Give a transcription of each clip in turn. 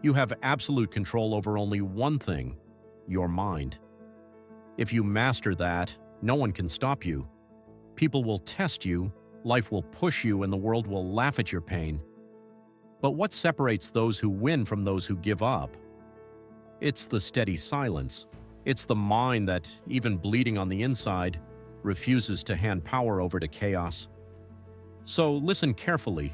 You have absolute control over only one thing: your mind. If you master that, no one can stop you. People will test you, life will push you, and the world will laugh at your pain. But what separates those who win from those who give up? It's the steady silence. It's the mind that, even bleeding on the inside, refuses to hand power over to chaos. So listen carefully.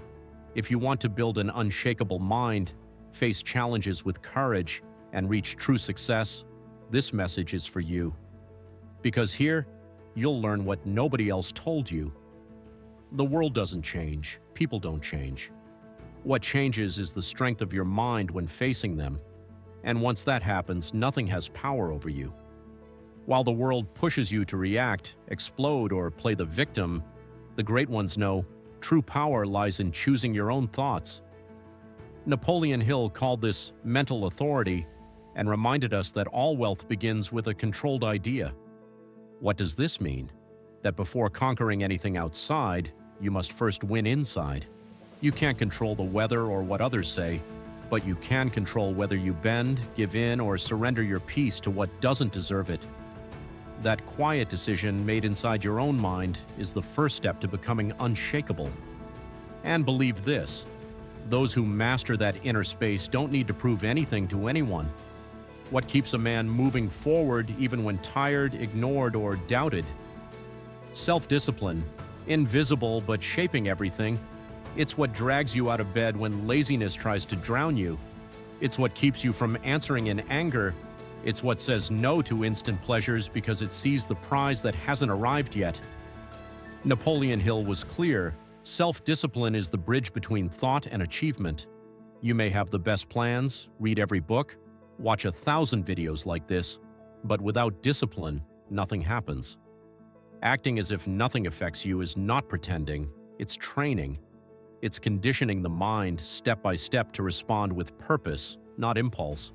If you want to build an unshakable mind, face challenges with courage, and reach true success, this message is for you. Because here, you'll learn what nobody else told you. The world doesn't change, people don't change. What changes is the strength of your mind when facing them. And once that happens, nothing has power over you. While the world pushes you to react, explode, or play the victim, the great ones know true power lies in choosing your own thoughts. Napoleon Hill called this mental authority and reminded us that all wealth begins with a controlled idea. What does this mean? That before conquering anything outside, you must first win inside. You can't control the weather or what others say, but you can control whether you bend, give in, or surrender your peace to what doesn't deserve it. That quiet decision made inside your own mind is the first step to becoming unshakable. And believe this: those who master that inner space don't need to prove anything to anyone. What keeps a man moving forward even when tired, ignored, or doubted? Self-discipline, invisible but shaping everything. It's what drags you out of bed when laziness tries to drown you. It's what keeps you from answering in anger. It's what says no to instant pleasures because it sees the prize that hasn't arrived yet. Napoleon Hill was clear: self-discipline is the bridge between thought and achievement. You may have the best plans, read every book, watch 1,000 videos like this, but without discipline, nothing happens. Acting as if nothing affects you is not pretending, it's training. It's conditioning the mind step by step to respond with purpose, not impulse.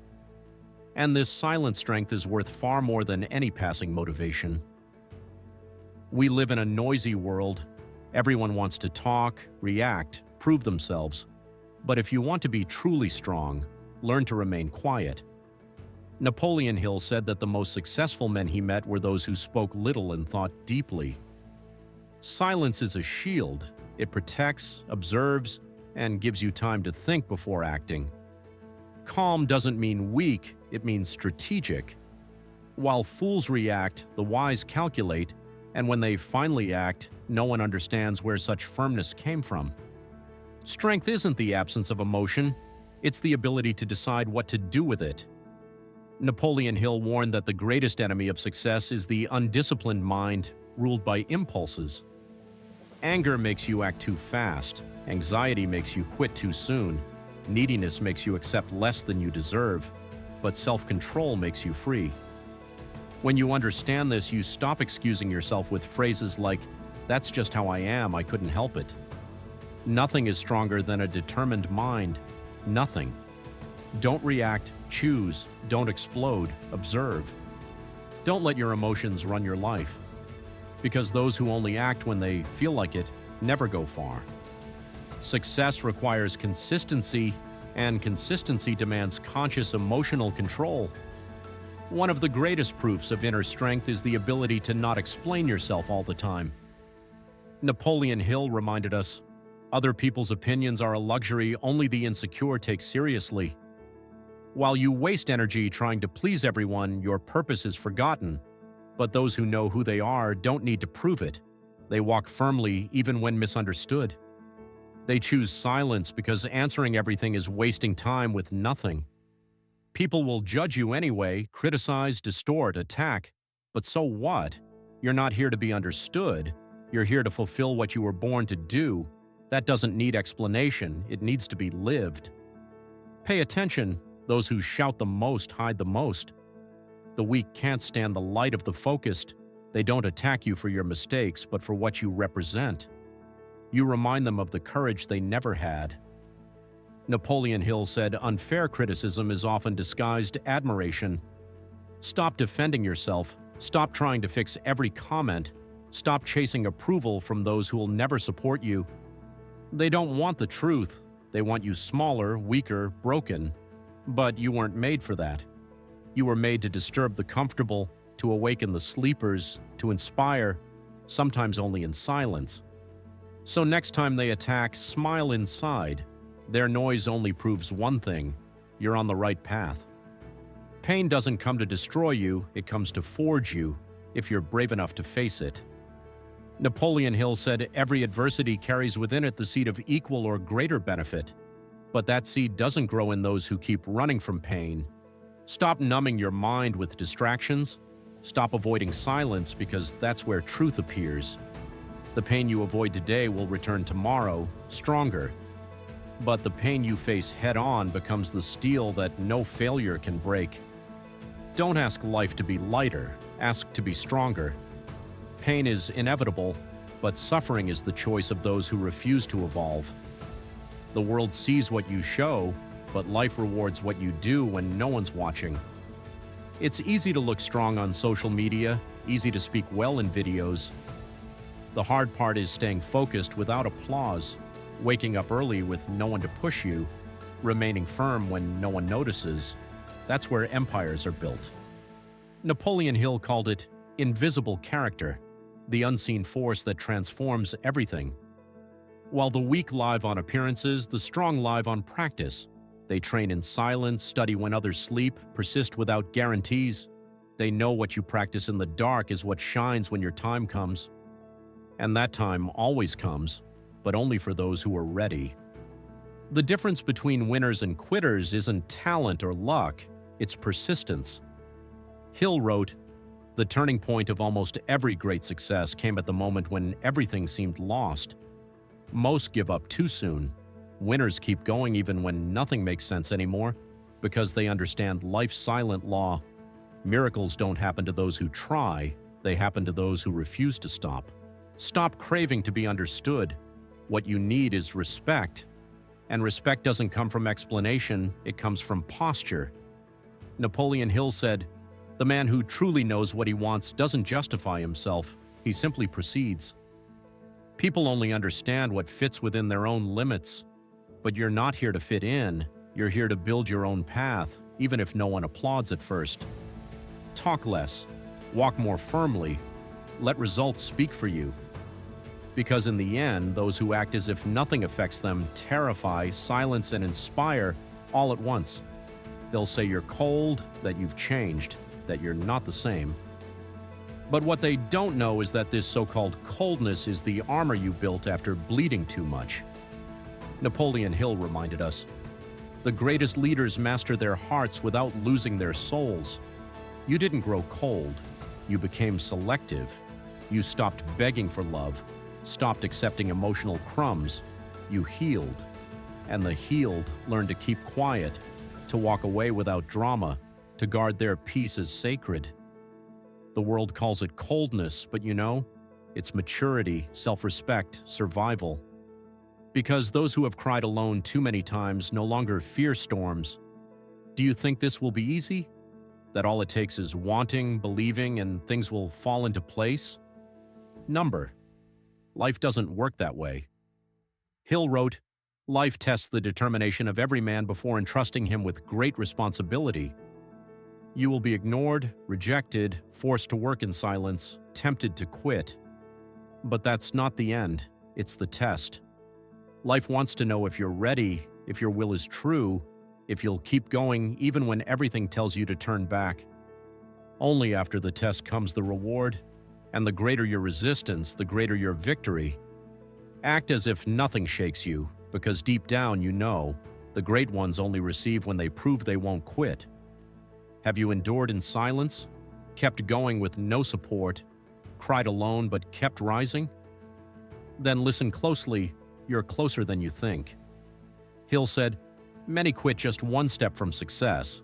And this silent strength is worth far more than any passing motivation. We live in a noisy world. Everyone wants to talk, react, prove themselves. But if you want to be truly strong, learn to remain quiet. Napoleon Hill said that the most successful men he met were those who spoke little and thought deeply. Silence is a shield. It protects, observes, and gives you time to think before acting. Calm doesn't mean weak, it means strategic. While fools react, the wise calculate, and when they finally act, no one understands where such firmness came from. Strength isn't the absence of emotion, it's the ability to decide what to do with it. Napoleon Hill warned that the greatest enemy of success is the undisciplined mind, ruled by impulses. Anger makes you act too fast, anxiety makes you quit too soon, neediness makes you accept less than you deserve, but self-control makes you free. When you understand this, you stop excusing yourself with phrases like, "That's just how I am, I couldn't help it." Nothing is stronger than a determined mind. Nothing. Don't react, choose. Don't explode, observe. Don't let your emotions run your life. Because those who only act when they feel like it never go far. Success requires consistency, and consistency demands conscious emotional control. One of the greatest proofs of inner strength is the ability to not explain yourself all the time. Napoleon Hill reminded us, other people's opinions are a luxury only the insecure take seriously. While you waste energy trying to please everyone, your purpose is forgotten. But those who know who they are don't need to prove it. They walk firmly even when misunderstood. They choose silence because answering everything is wasting time with nothing. People will judge you anyway, criticize, distort, attack. But so what? You're not here to be understood. You're here to fulfill what you were born to do. That doesn't need explanation, it needs to be lived. Pay attention. Those who shout the most hide the most. The weak can't stand the light of the focused. They don't attack you for your mistakes, but for what you represent. You remind them of the courage they never had. Napoleon Hill said, unfair criticism is often disguised admiration. Stop defending yourself. Stop trying to fix every comment. Stop chasing approval from those who will never support you. They don't want the truth. They want you smaller, weaker, broken. But you weren't made for that. You were made to disturb the comfortable, to awaken the sleepers, to inspire, sometimes only in silence. So next time they attack, smile inside. Their noise only proves one thing: you're on the right path. Pain doesn't come to destroy you, it comes to forge you, if you're brave enough to face it. Napoleon Hill said every adversity carries within it the seed of equal or greater benefit. But that seed doesn't grow in those who keep running from pain. Stop numbing your mind with distractions. Stop avoiding silence, because that's where truth appears. The pain you avoid today will return tomorrow, stronger. But the pain you face head-on becomes the steel that no failure can break. Don't ask life to be lighter, ask to be stronger. Pain is inevitable, but suffering is the choice of those who refuse to evolve. The world sees what you show, but life rewards what you do when no one's watching. It's easy to look strong on social media, easy to speak well in videos. The hard part is staying focused without applause, waking up early with no one to push you, remaining firm when no one notices. That's where empires are built. Napoleon Hill called it invisible character, the unseen force that transforms everything. While the weak live on appearances, the strong live on practice. They train in silence, study when others sleep, persist without guarantees. They know what you practice in the dark is what shines when your time comes. And that time always comes, but only for those who are ready. The difference between winners and quitters isn't talent or luck, it's persistence. Hill wrote, "The turning point of almost every great success came at the moment when everything seemed lost. Most give up too soon. Winners keep going even when nothing makes sense anymore, because they understand life's silent law. Miracles don't happen to those who try, they happen to those who refuse to stop. Stop craving to be understood. What you need is respect. And respect doesn't come from explanation, it comes from posture." Napoleon Hill said, "The man who truly knows what he wants doesn't justify himself, he simply proceeds." People only understand what fits within their own limits. But you're not here to fit in, you're here to build your own path, even if no one applauds at first. Talk less, walk more firmly, let results speak for you. Because in the end, those who act as if nothing affects them terrify, silence, and inspire all at once. They'll say you're cold, that you've changed, that you're not the same. But what they don't know is that this so-called coldness is the armor you built after bleeding too much. Napoleon Hill reminded us, "The greatest leaders master their hearts without losing their souls. You didn't grow cold, you became selective. You stopped begging for love, stopped accepting emotional crumbs. You healed. And the healed learned to keep quiet, to walk away without drama, to guard their peace as sacred. The world calls it coldness, but you know, it's maturity, self-respect, survival. Because those who have cried alone too many times no longer fear storms. Do you think this will be easy? That all it takes is wanting, believing, and things will fall into place? Number. Life doesn't work that way." Hill wrote, "Life tests the determination of every man before entrusting him with great responsibility. You will be ignored, rejected, forced to work in silence, tempted to quit. But that's not the end, it's the test. Life wants to know if you're ready, if your will is true, if you'll keep going even when everything tells you to turn back. Only after the test comes the reward, and the greater your resistance, the greater your victory. Act as if nothing shakes you, because deep down you know, the great ones only receive when they prove they won't quit. Have you endured in silence, kept going with no support, cried alone but kept rising? Then listen closely, you're closer than you think." Hill said, "Many quit just one step from success.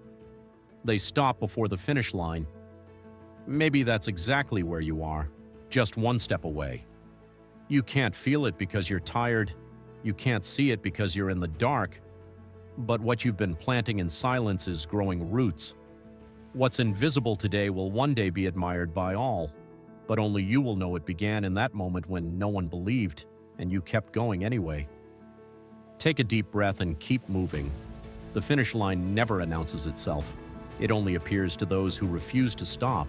They stop before the finish line. Maybe that's exactly where you are, just one step away. You can't feel it because you're tired, you can't see it because you're in the dark, but what you've been planting in silence is growing roots. What's invisible today will one day be admired by all, but only you will know it began in that moment when no one believed, and you kept going anyway. Take a deep breath and keep moving. The finish line never announces itself. It only appears to those who refuse to stop.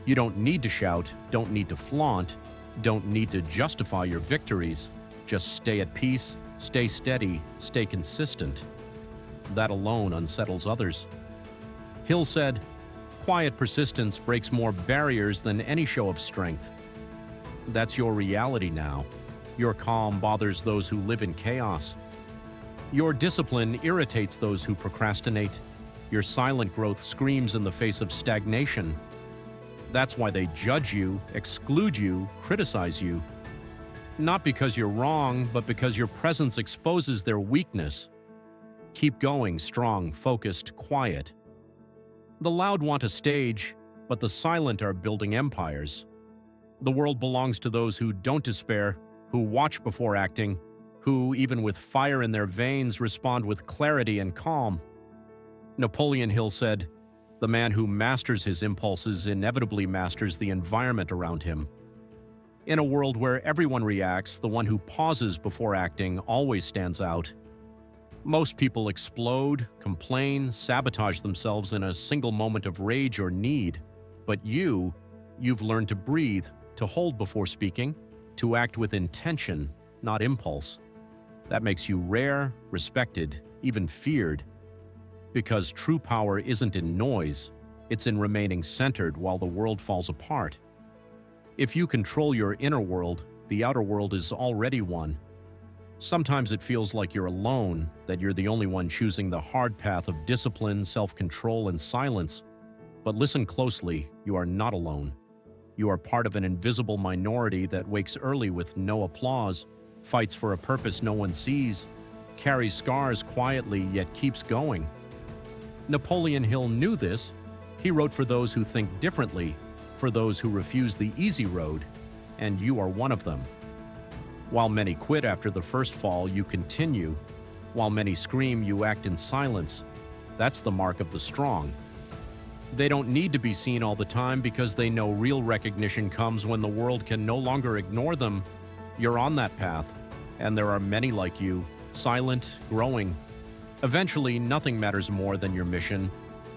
You don't need to shout, don't need to flaunt, don't need to justify your victories. Just stay at peace, stay steady, stay consistent. That alone unsettles others. Hill said, "Quiet persistence breaks more barriers than any show of strength." That's your reality now. Your calm bothers those who live in chaos. Your discipline irritates those who procrastinate. Your silent growth screams in the face of stagnation. That's why they judge you, exclude you, criticize you. Not because you're wrong, but because your presence exposes their weakness. Keep going, strong, focused, quiet. The loud want a stage, but the silent are building empires. The world belongs to those who don't despair, who watch before acting, who, even with fire in their veins, respond with clarity and calm. Napoleon Hill said, "The man who masters his impulses inevitably masters the environment around him." In a world where everyone reacts, the one who pauses before acting always stands out. Most people explode, complain, sabotage themselves in a single moment of rage or need. But you've learned to breathe, to hold before speaking, to act with intention, not impulse. That makes you rare, respected, even feared. Because true power isn't in noise, it's in remaining centered while the world falls apart. If you control your inner world, the outer world is already won. Sometimes it feels like you're alone, that you're the only one choosing the hard path of discipline, self-control, and silence. But listen closely, you are not alone. You are part of an invisible minority that wakes early with no applause, fights for a purpose no one sees, carries scars quietly yet keeps going. Napoleon Hill knew this. He wrote for those who think differently, for those who refuse the easy road, and you are one of them. While many quit after the first fall, you continue. While many scream, you act in silence. That's the mark of the strong. They don't need to be seen all the time because they know real recognition comes when the world can no longer ignore them. You're on that path, and there are many like you, silent, growing. Eventually, nothing matters more than your mission.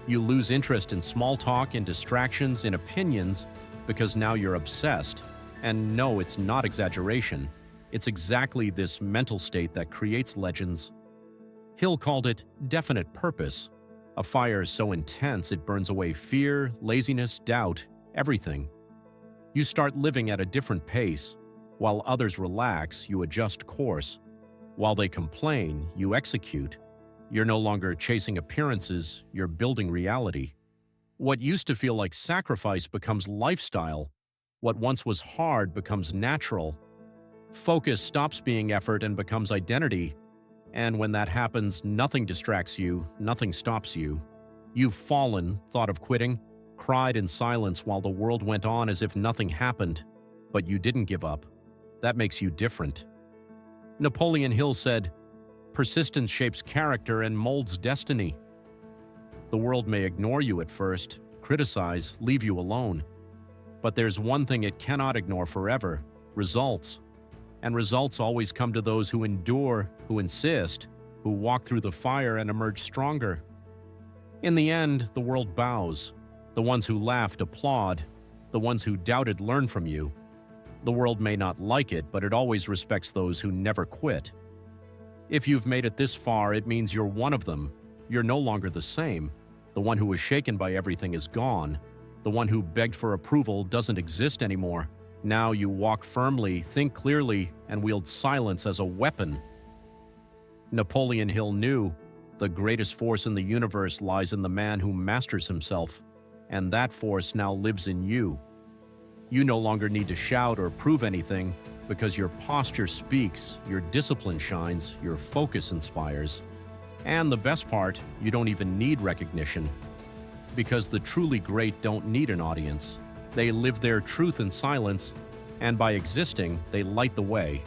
You lose interest in small talk, in distractions, in opinions, because now you're obsessed. And no, it's not exaggeration. It's exactly this mental state that creates legends. Hill called it definite purpose, a fire so intense it burns away fear, laziness, doubt, everything. You start living at a different pace. While others relax, you adjust course. While they complain, you execute. You're no longer chasing appearances, you're building reality. What used to feel like sacrifice becomes lifestyle. What once was hard becomes natural. Focus stops being effort and becomes identity. And when that happens, nothing distracts you, nothing stops you. You've fallen, thought of quitting, cried in silence while the world went on as if nothing happened. But you didn't give up. That makes you different. Napoleon Hill said, "Persistence shapes character and molds destiny." The world may ignore you at first, criticize, leave you alone. But there's one thing it cannot ignore forever: results. And results always come to those who endure, who insist, who walk through the fire and emerge stronger. In the end, the world bows. The ones who laughed applaud. The ones who doubted learn from you. The world may not like it, but it always respects those who never quit. If you've made it this far, it means you're one of them. You're no longer the same. The one who was shaken by everything is gone. The one who begged for approval doesn't exist anymore. Now you walk firmly, think clearly, and wield silence as a weapon. Napoleon Hill knew the greatest force in the universe lies in the man who masters himself, and that force now lives in you. You no longer need to shout or prove anything because your posture speaks, your discipline shines, your focus inspires. And the best part, you don't even need recognition. Because the truly great don't need an audience. They live their truth in silence, and by existing, they light the way.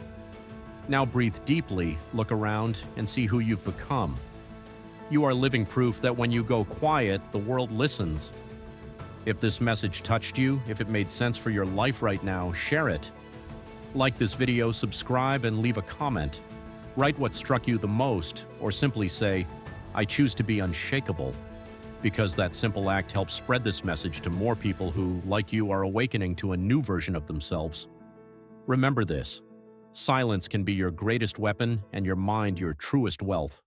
Now breathe deeply, look around, and see who you've become. You are living proof that when you go quiet, the world listens. If this message touched you, if it made sense for your life right now, share it. Like this video, subscribe, and leave a comment. Write what struck you the most, or simply say, I choose to be unshakable because that simple act helps spread this message to more people who, like you, are awakening to a new version of themselves. Remember this: silence can be your greatest weapon and your mind your truest wealth.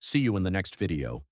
See you in the next video.